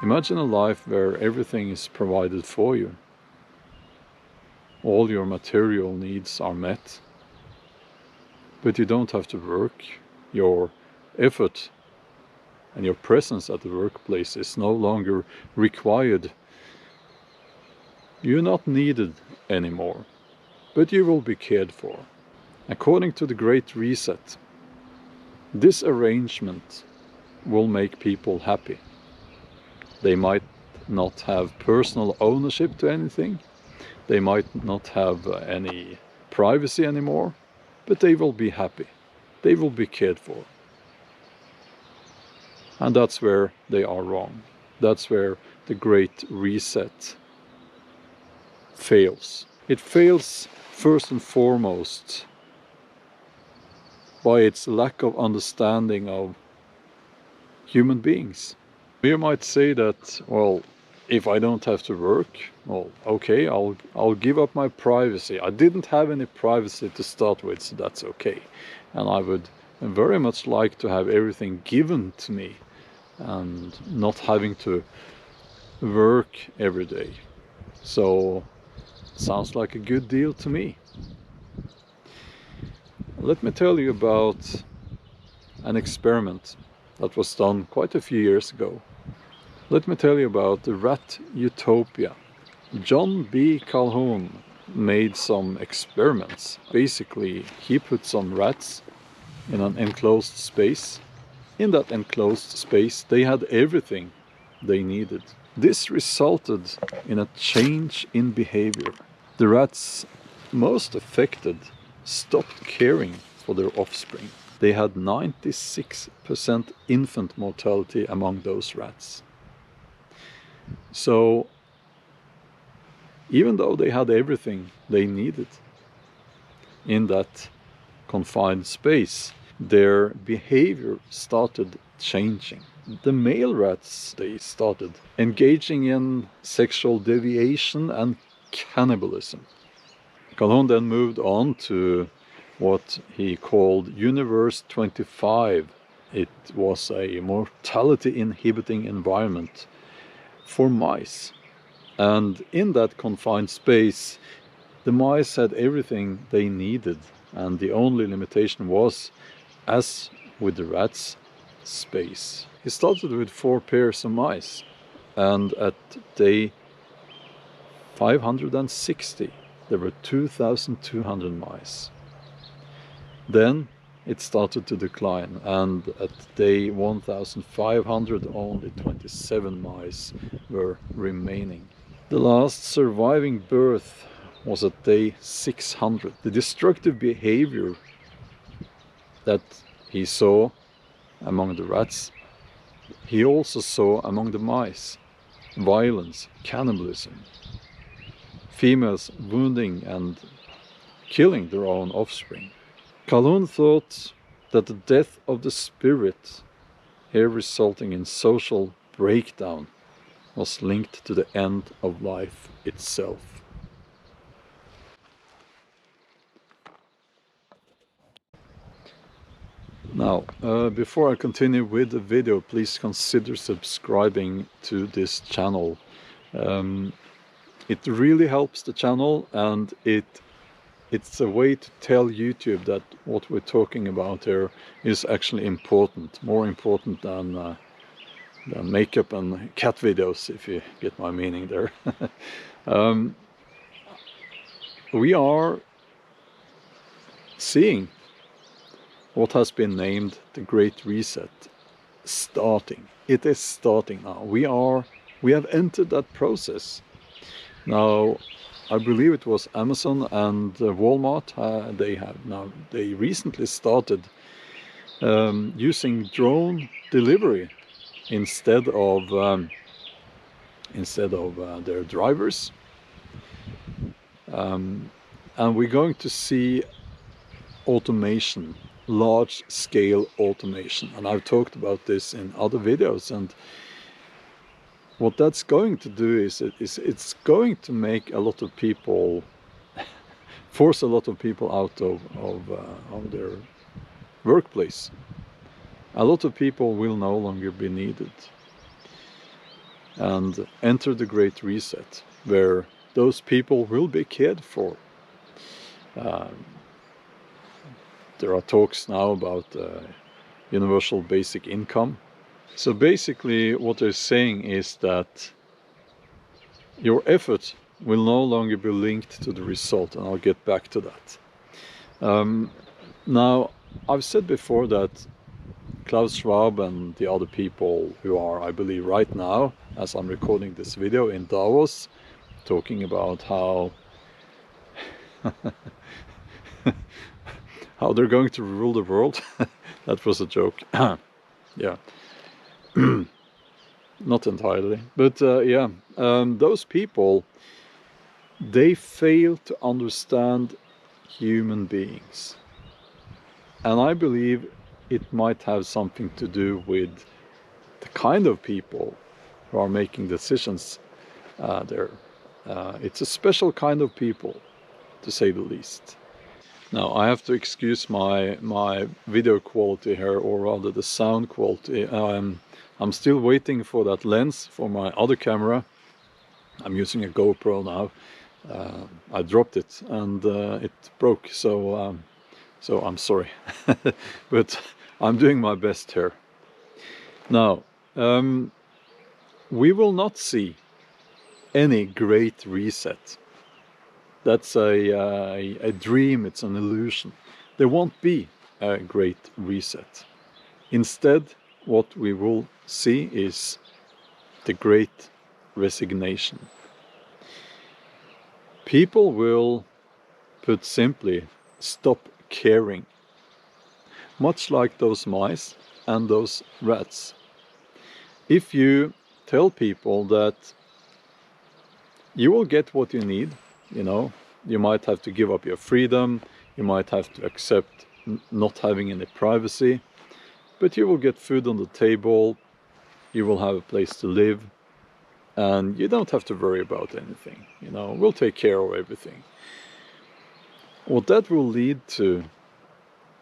Imagine a life where everything is provided for you. All your material needs are met, but you don't have to work. Your effort and your presence at the workplace is no longer required. You're not needed anymore, but you will be cared for. According to the Great Reset, this arrangement will make people happy. They might not have personal ownership to anything. They might not have any privacy anymore, but they will be happy. They will be cared for. And that's where they are wrong. That's where the Great Reset fails. It fails first and foremost by its lack of understanding of human beings. You might say that, well, if I don't have to work, well, okay, I'll give up my privacy. I didn't have any privacy to start with, so that's okay. And I would very much like to have everything given to me and not having to work every day. So, sounds like a good deal to me. Let me tell you about an experiment that was done quite a few years ago. Let me tell you about the rat Utopia. John B. Calhoun made some experiments. Basically, he put some rats in an enclosed space. In that enclosed space, they had everything they needed. This resulted in a change in behavior. The rats most affected stopped caring for their offspring. They had 96% infant mortality among those rats. So, even though they had everything they needed in that confined space, their behavior started changing. The male rats, they started engaging in sexual deviation and cannibalism. Calhoun then moved on to what he called Universe 25. It was a mortality inhibiting environment for mice. And in that confined space, the mice had everything they needed, and the only limitation was, as with the rats, space. He started with 4 pairs of mice, and at day 560 there were 2,200 mice. Then it started to decline, and at day 1,500 only 27 mice were remaining. The last surviving birth was at day 600. The destructive behavior that he saw among the rats, he also saw among the mice. Violence, cannibalism, females wounding and killing their own offspring. Calhoun thought that the death of the spirit, here resulting in social breakdown, was linked to the end of life itself. Now, before I continue with the video, please consider subscribing to this channel. It really helps the channel, and it's a way to tell YouTube that what we're talking about here is actually important, more important than makeup and cat videos, if you get my meaning there. We are seeing what has been named the Great Reset starting. It is starting now. We have entered that process. Now, I believe it was Amazon and Walmart. They recently started using drone delivery instead of their drivers, and we're going to see automation, large-scale automation, and I've talked about this in other videos. And what that's going to do is it's going to make a lot of people, force a lot of people out of their workplace. A lot of people will no longer be needed. and enter the Great Reset, where those people will be cared for. There are talks now about universal basic income. So basically what they're saying is that your effort will no longer be linked to the result, and I'll get back to that. Now, I've said before that Klaus Schwab and the other people who are, I believe right now, as I'm recording this video, in Davos, talking about how how they're going to rule the world. That was a joke. Yeah. Not entirely, but yeah, those people, they fail to understand human beings, and I believe it might have something to do with the kind of people who are making decisions there. It's a special kind of people, to say the least. Now, I have to excuse my video quality here, or rather the sound quality. I'm still waiting for that lens for my other camera. I'm using a GoPro now. I dropped it and it broke, so I'm sorry. But I'm doing my best here. Now, we will not see any great reset. That's a dream, it's an illusion. There won't be a great reset. Instead, what we will see is the Great Resignation. People will, put simply, stop caring. Much like those mice and those rats. If you tell people that you will get what you need, you know, you might have to give up your freedom, you might have to accept not having any privacy, but you will get food on the table, you will have a place to live, and you don't have to worry about anything. You know, we'll take care of everything. What that will lead to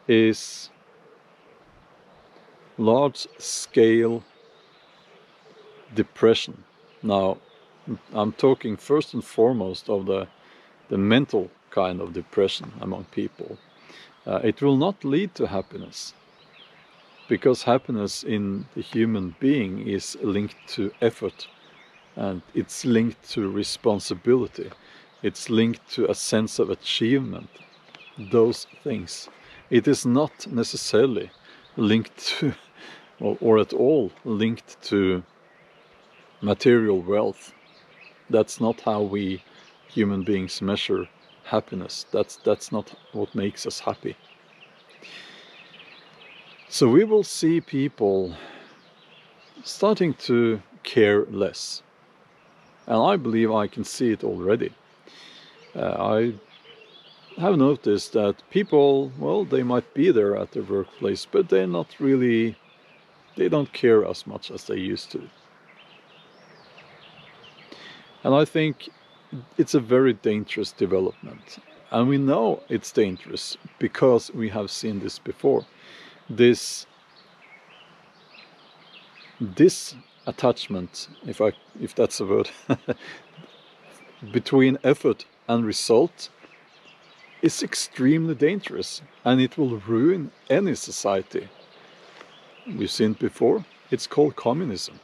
is large-scale depression. Now, I'm talking first and foremost of the mental kind of depression among people. It will not lead to happiness, because happiness in the human being is linked to effort, and it's linked to responsibility, it's linked to a sense of achievement, those things. It is not necessarily linked to, or at all linked to material wealth. That's not how we human beings measure happiness. That's not what makes us happy. So we will see people starting to care less. And I believe I can see it already. I have noticed that people, well, they might be there at their workplace, but they're not really, they don't care as much as they used to. And I think it's a very dangerous development. And we know it's dangerous because we have seen this before. This attachment, if that's a word, between effort and result is extremely dangerous, and it will ruin any society. We've seen it before. It's called communism,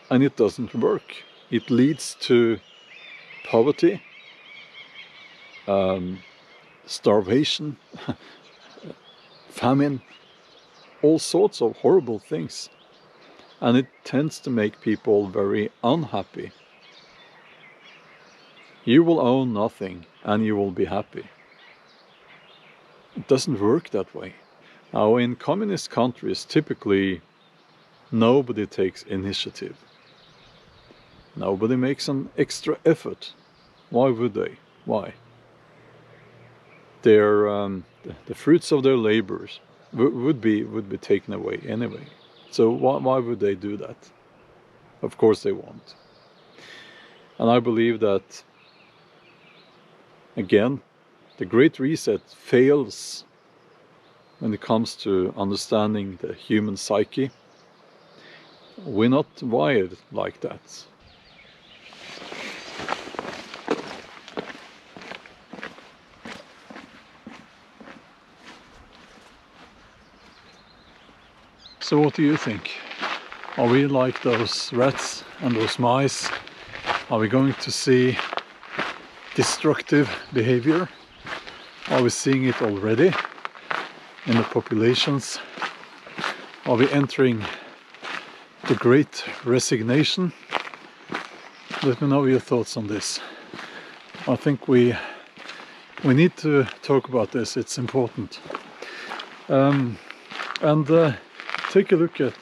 and it doesn't work. It leads to poverty, starvation, famine, all sorts of horrible things. And it tends to make people very unhappy. You will own nothing and you will be happy. It doesn't work that way. Now, in communist countries, typically nobody takes initiative. Nobody makes an extra effort. Why would they? Why? The fruits of their labors would be taken away anyway. So why would they do that? Of course they won't. And I believe that, again, the Great Reset fails when it comes to understanding the human psyche. we're not wired like that. So what do you think? Are we like those rats and those mice? Are we going to see destructive behavior? Are we seeing it already in the populations? Are we entering the Great Resignation? Let me know your thoughts on this. I think we need to talk about this. It's important. Take a look at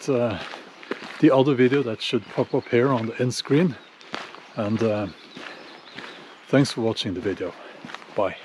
the other video that should pop up here on the end screen. And thanks for watching the video. Bye.